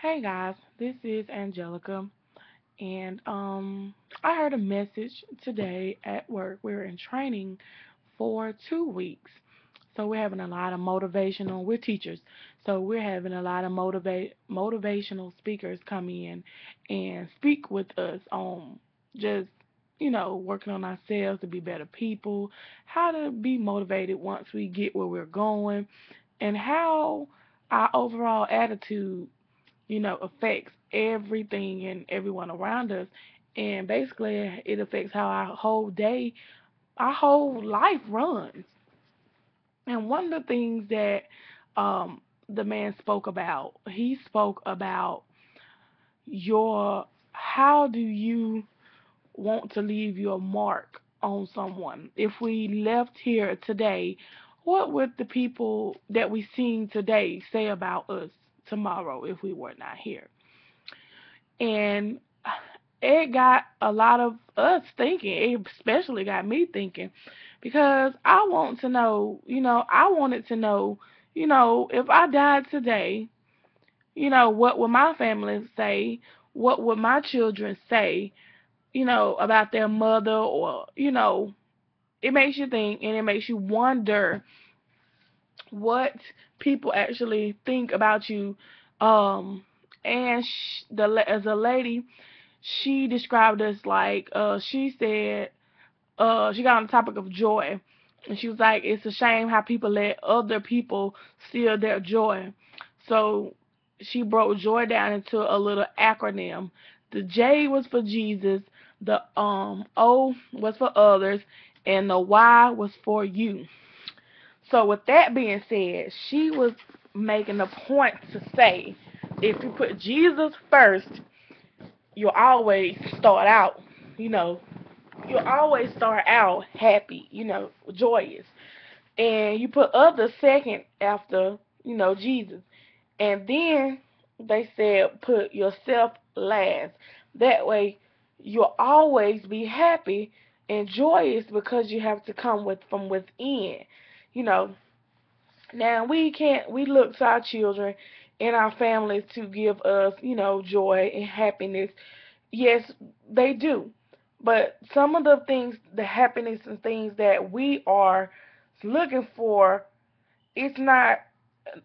Hey guys, this is Angelica, and I heard a message today at work. We're in training for 2 weeks, so we're having a lot of motivational. We're teachers, so we're having a lot of motivational speakers come in and speak with us on just working on ourselves to be better people, how to be motivated once we get where we're going, and how our overall attitude affects everything and everyone around us. And basically, it affects how our whole day, our whole life runs. And one of the things that the man spoke about, he spoke about your how do you want to leave your mark on someone? If we left here today, what would the people that we seen today say about us tomorrow if we were not here? And it got a lot of us thinking. It especially got me thinking because I want to know, I wanted to know, if I died today, what would my family say? What would my children say, about their mother? Or, it makes you think and it makes you wonder what people actually think about you. And as a lady, she described us like she said she got on the topic of joy, and she was like, it's a shame how people let other people steal their joy. So she broke joy down into a little acronym. The J was for Jesus, the O was for others, and the Y was for you. So with that being said, she was making a point to say, if you put Jesus first, you'll always start out, you know, you'll always start out happy, joyous. And you put others second after, Jesus. And then they said put yourself last. That way you'll always be happy and joyous because you have to come with from within. You know, now we look to our children and our families to give us, joy and happiness. Yes, they do. But some of the things, the happiness and things that we are looking for, it's not,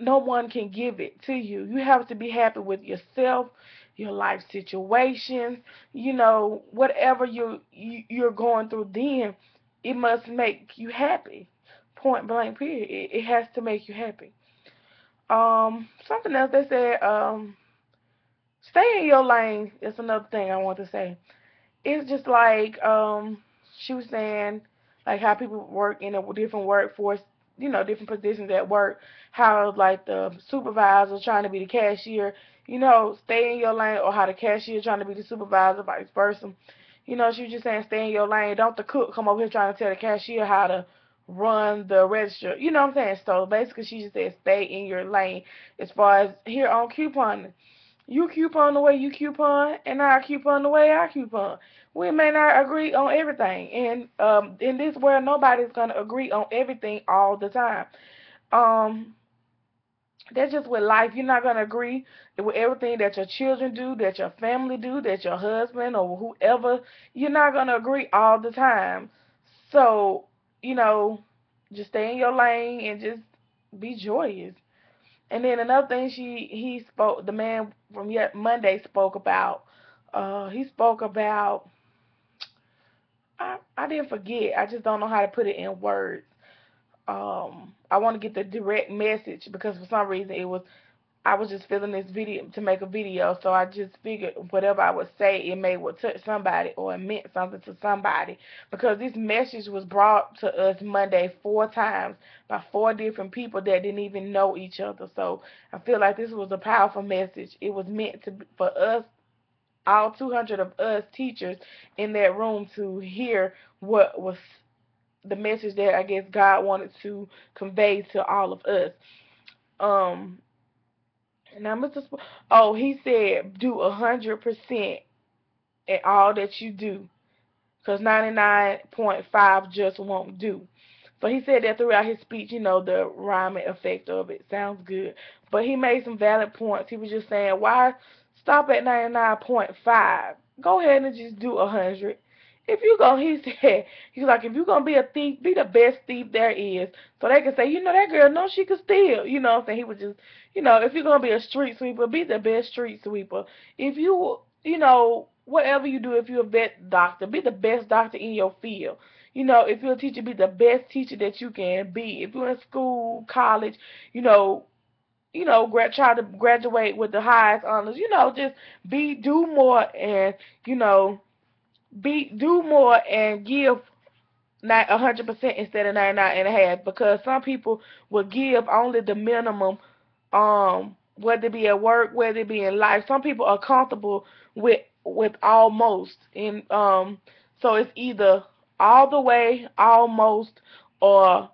no one can give it to you. You have to be happy with yourself, your life situations, whatever you're going through then, it must make you happy. Point blank period. It has to make you happy. Something else they said, stay in your lane is another thing I want to say. It's just like she was saying, like how people work in a different workforce, different positions at work, how like the supervisor trying to be the cashier, stay in your lane, or how the cashier trying to be the supervisor, vice versa. She was just saying stay in your lane. Don't the cook come over here trying to tell the cashier how to run the register. You know what I'm saying? So basically she just said stay in your lane as far as here on couponing. You coupon the way you coupon, and I coupon the way I coupon. We may not agree on everything, and in this world, nobody's gonna agree on everything all the time. Um, that's just with life. You're not gonna agree with everything that your children do, that your family do, that your husband or whoever. You're not gonna agree all the time. So, you know, just stay in your lane and just be joyous. And then another thing he spoke, the man from Monday spoke about. He spoke about. I didn't forget. I just don't know how to put it in words. I want to get the direct message because for some reason I was just feeling this video to make a video, so I just figured whatever I would say, it may would touch somebody or it meant something to somebody. Because this message was brought to us Monday 4 times by 4 different people that didn't even know each other. So I feel like this was a powerful message. It was meant to for us, all 200 of us teachers in that room, to hear what was the message that I guess God wanted to convey to all of us. Um, Now, oh, he said do 100% at all that you do, because 99.5 just won't do. So he said that throughout his speech, the rhyming effect of it sounds good. But he made some valid points. He was just saying, why stop at 99.5? Go ahead and just do 100. If you go, he said, he's like, if you're going to be a thief, be the best thief there is. So they can say, that girl knows she could steal. You know what I'm saying? He was just, if you're going to be a street sweeper, be the best street sweeper. If whatever you do, if you're a vet doctor, be the best doctor in your field. If you're a teacher, be the best teacher that you can be. If you're in school, college, try to graduate with the highest honors. Just do more and you know do more and give 100% instead of 99.5, because some people will give only the minimum, whether it be at work, whether it be in life. Some people are comfortable with almost, and so it's either all the way, almost, or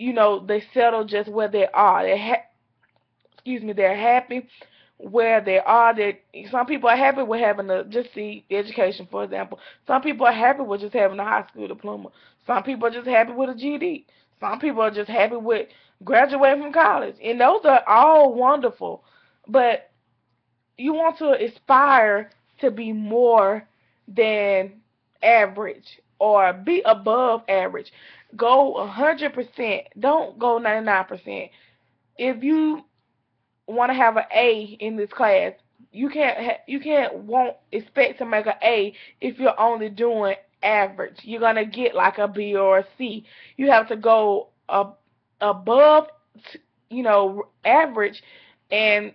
they settle just where they are. They're happy where they are. Some people are happy with having just see education, for example. Some people are happy with just having a high school diploma. Some people are just happy with a GED. Some people are just happy with graduating from college. And those are all wonderful. But you want to aspire to be more than average or be above average. Go 100%. Don't go 99%. If you want to have an A in this class, you can't won't expect to make an A if you're only doing average. You're gonna get like a B or a C. You have to go above, average, and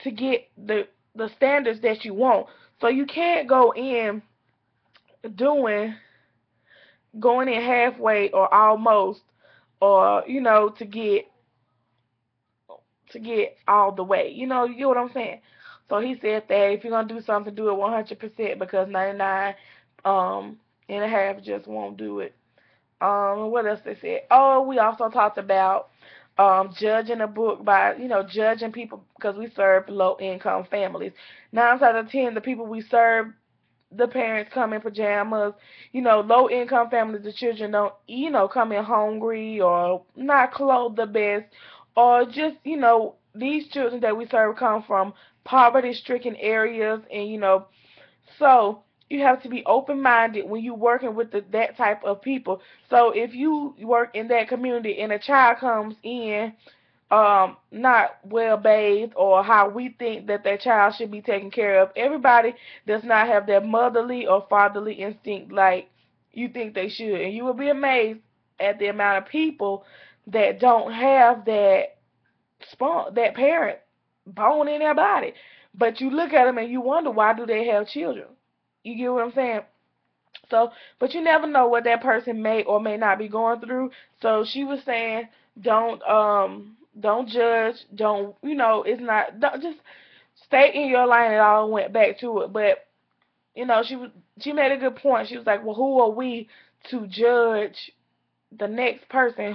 to get the standards that you want. So you can't doing going in halfway or almost, or to get all the way. You get what I'm saying? So he said that if you're gonna do something, do it 100%, because 99 and a half just won't do it. What else they said? Oh, we also talked about judging a book by judging people, because we serve low income families. 9 out of 10, the people we serve, the parents come in pajamas. Low income families, the children don't, come in hungry or not clothed the best, or just, these children that we serve come from poverty stricken areas, and so you have to be open minded when you're working with that type of people. So if you work in that community and a child comes in not well bathed, or how we think that their child should be taken care of. Everybody does not have that motherly or fatherly instinct like you think they should. And you will be amazed at the amount of people that don't have that parent bone in their body. But you look at them and you wonder, why do they have children? You get what I'm saying? So, but you never know what that person may or may not be going through. So she was saying, don't judge, don't, it's not, don't, just stay in your lane. It all went back to it. But she made a good point. She was like, well, who are we to judge the next person?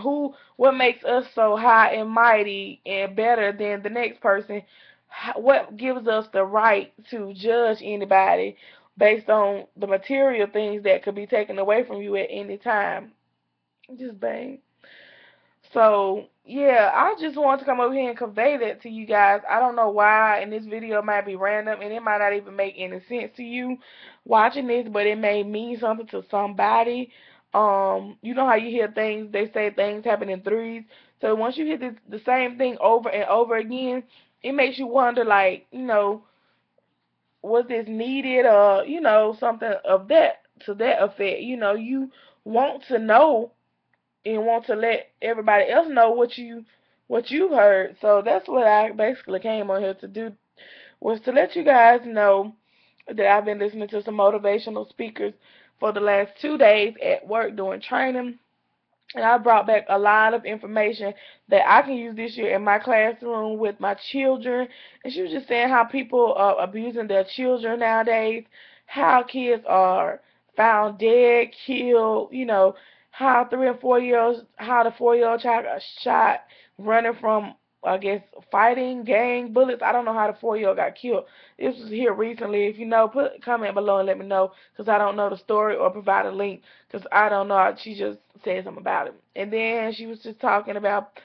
What makes us so high and mighty and better than the next person? What gives us the right to judge anybody based on the material things that could be taken away from you at any time? Just bang. So, yeah, I just wanted to come over here and convey that to you guys. I don't know why, and this video might be random, and it might not even make any sense to you watching this, but it may mean something to somebody. You know how you hear things, they say things happen in threes. So once you hear the same thing over and over again, it makes you wonder, like, was this needed, or, something of that, to that effect. You want to know and want to let everybody else know what you heard. So that's what I basically came on here to do, was to let you guys know that I've been listening to some motivational speakers for the last 2 days at work doing training. And I brought back a lot of information that I can use this year in my classroom with my children. And she was just saying how people are abusing their children nowadays, how kids are found dead, killed, how 3 and 4 year olds, how the 4-year-old child got shot running from I guess, fighting gang bullets. I don't know how the 4-year-old got killed. This was here recently. If you know, put a comment below and let me know, because I don't know the story, or provide a link, because I don't know. She just said something about it. And then she was just talking about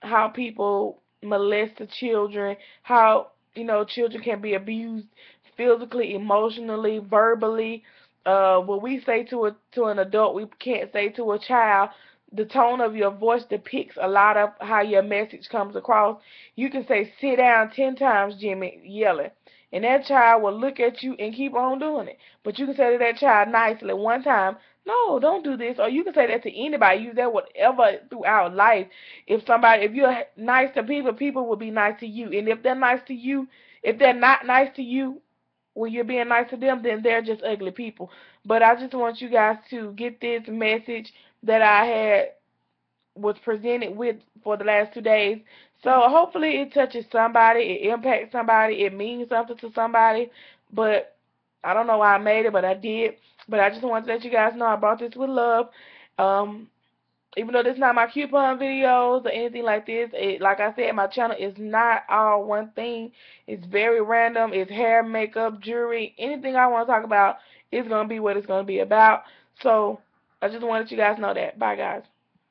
how people molest the children, how, children can be abused physically, emotionally, verbally. What we say to an adult, we can't say to a child. The tone of your voice depicts a lot of how your message comes across. You can say "sit down" 10 times, Jimmy, yelling, and that child will look at you and keep on doing it. But you can say to that child nicely one time, "No, don't do this," or you can say that to anybody. Use that whatever throughout life. If you're nice to people, people will be nice to you. And if they're nice to you, if they're not nice to you when you're being nice to them, then they're just ugly people. But I just want you guys to get this message that I had was presented with for the last 2 days. So hopefully it touches somebody, it impacts somebody, it means something to somebody. But I don't know why I made it, but I did. But I just wanted to let you guys know I brought this with love. Um, Even though this is not my coupon videos or anything like this, like I said, my channel is not all one thing. It's very random. It's hair, makeup, jewelry, anything I want to talk about is going to be what it's going to be about. So I just wanted you guys to know that. Bye, guys.